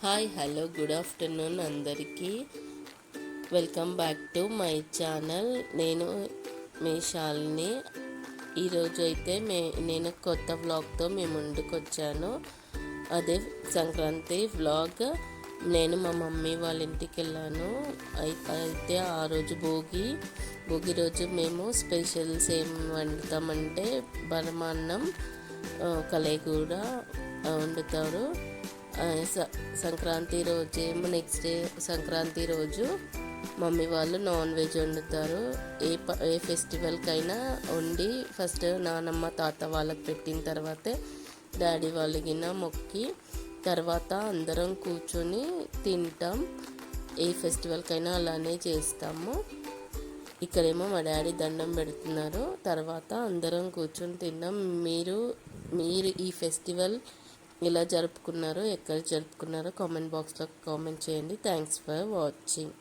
Hi hello good afternoon అందరికీ. Welcome back to my channel. నేను మీ శాలిని. ఈరోజు అయితే నేను కొత్త వ్లాగ్తో మీ ముందుకు వచ్చాను. అదే సంక్రాంతి వ్లాగ్. నేను మా మమ్మీ వాళ్ళ ఇంటికి వెళ్ళాను. అయితే ఆ రోజు భోగి రోజు మేము స్పెషల్స్ ఏం వండుతామంటే పరమాన్నం, కలయకూర వండుతారు. సంక్రాంతి రోజేమో నెక్స్ట్ డే సంక్రాంతి రోజు మమ్మీ వాళ్ళు నాన్ వెజ్ వండుతారు. ఏ ఫెస్టివల్కైనా వండి ఫస్ట్ నానమ్మ తాత వాళ్ళకి పెట్టిన తర్వాతే డాడీ వాళ్ళకి మొక్కి తర్వాత అందరం కూర్చొని తింటాం. ఏ ఫెస్టివల్కైనా అలానే చేస్తాము. ఇక్కడేమో మా డాడీ దండం పెడుతున్నారు. తర్వాత అందరం కూర్చొని తిన్నాం. మీరు ఈ ఫెస్టివల్ ఎలా జరుపుకున్నారో, ఎక్కడ జరుపుకున్నారో కామెంట్ బాక్స్లో కామెంట్ చేయండి. Thanks for watching.